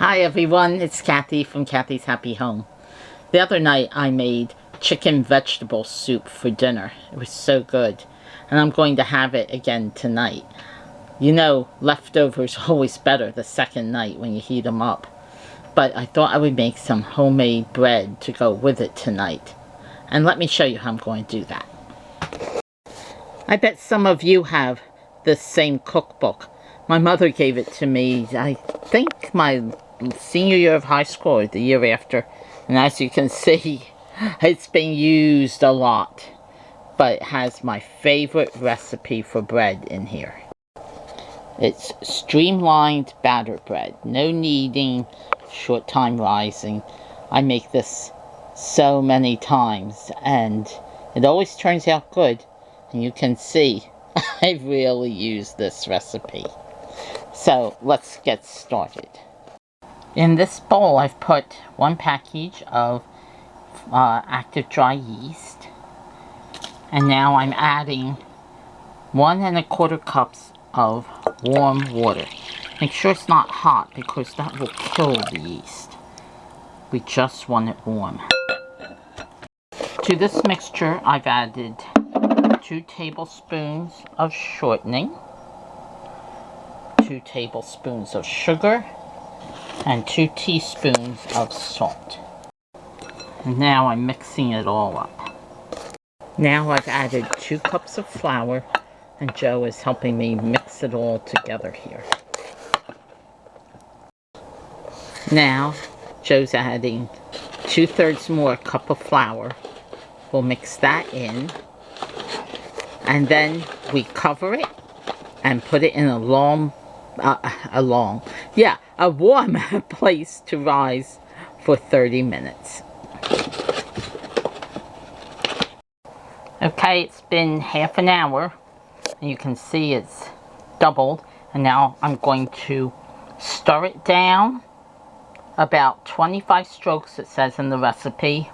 Hi everyone, it's Kathy from Kathy's Happy Home. The other night I made chicken vegetable soup for dinner. It was so good. And I'm going to have it again tonight. You know, leftovers are always better the second night when you heat them up. But I thought I would make some homemade bread to go with it tonight. And let me show you how I'm going to do that. I bet some of you have this same cookbook. My mother gave it to me, I think my senior year of high school or the year after. And as you can see, it's been used a lot. But it has my favorite recipe for bread in here. It's streamlined batter bread. No kneading, short time rising. I make this so many times and it always turns out good. And you can see I really use this recipe. So let's get started. In this bowl I've put 1 package of active dry yeast. And now I'm adding 1 1/4 cups of warm water. Make sure it's not hot because that will kill the yeast. We just want it warm. To this mixture I've added 2 tablespoons of shortening, 2 tablespoons of sugar, and 2 teaspoons of salt. And now I'm mixing it all up. Now I've added 2 cups of flour, and Joe is helping me mix it all together here. Now Joe's adding 2/3 more cup of flour. We'll mix that in. And then we cover it and put it in a warm place to rise for 30 minutes. Okay, it's been half an hour. And you can see it's doubled. And now I'm going to stir it down. About 25 strokes, it says in the recipe.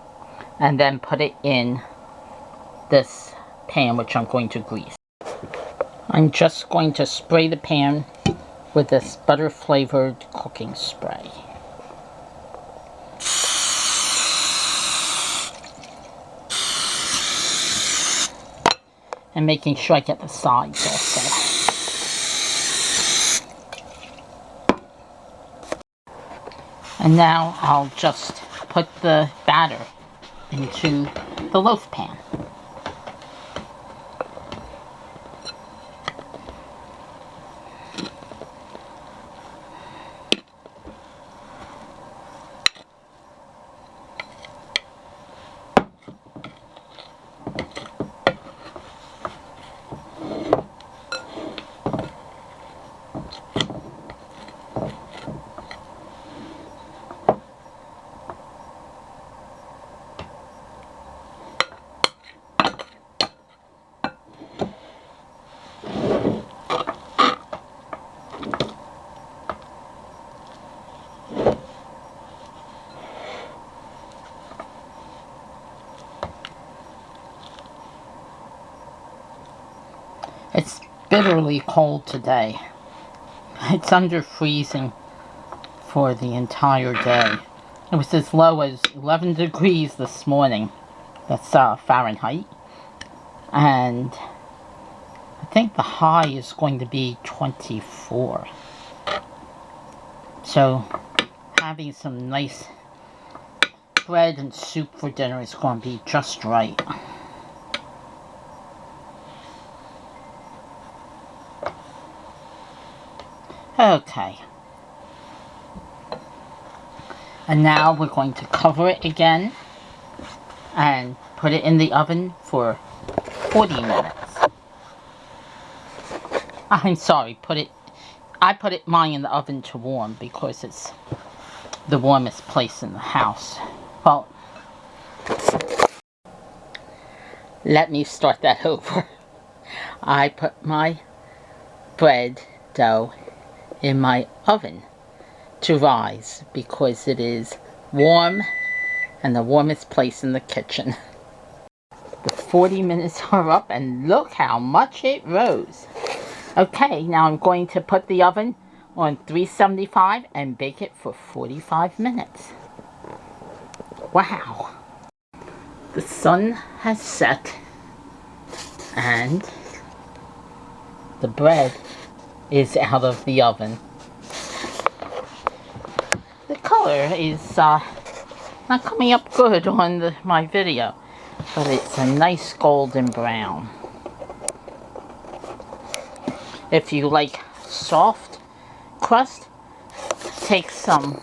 And then put it in this pan, which I'm going to grease. I'm just going to spray the pan with this butter flavored cooking spray. And making sure I get the sides also. And now I'll just put the batter into the loaf pan. It's bitterly cold today. It's under freezing for the entire day. It was as low as 11 degrees this morning. That's Fahrenheit. And I think the high is going to be 24. So having some nice bread and soup for dinner is going to be just right. Okay. And now we're going to cover it again and put it in the oven for 40 minutes. I'm sorry, I put mine in the oven to warm because it's the warmest place in the house. Well, let me start that over. I put my bread dough in my oven to rise because it is warm and the warmest place in the kitchen. The 40 minutes are up and look how much it rose. Okay, now I'm going to put the oven on 375 and bake it for 45 minutes. Wow! The sun has set and the bread is out of the oven. The color is not coming up good on my video, but it's a nice golden brown. If you like soft crust, take some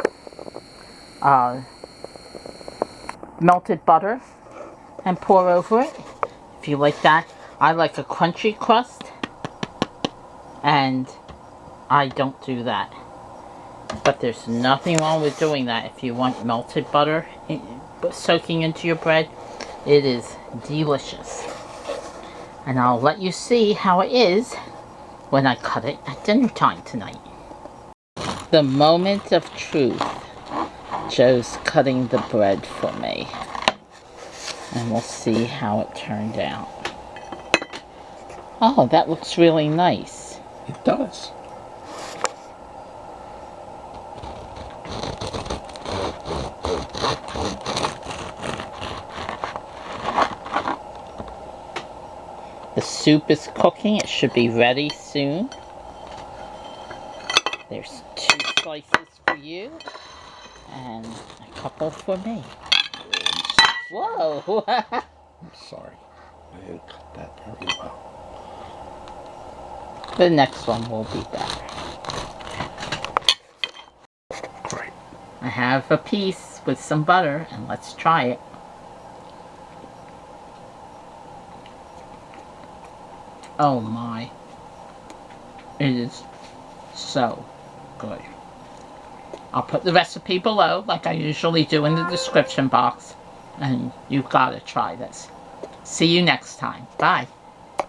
melted butter and pour over it. If you like that, I like a crunchy crust, and I don't do that. But there's nothing wrong with doing that if you want melted butter soaking into your bread. It is delicious. And I'll let you see how it is when I cut it at dinner time tonight. The moment of truth. Joe's cutting the bread for me. And we'll see how it turned out. Oh, that looks really nice. It does. The soup is cooking. It should be ready soon. There's 2 slices for you and a couple for me. Whoa! I'm sorry. I didn't cut that very well. The next one will be better. Great. I have a piece with some butter, and let's try it. Oh my. It is so good. I'll put the recipe below, like I usually do in the description box. And you've got to try this. See you next time. Bye.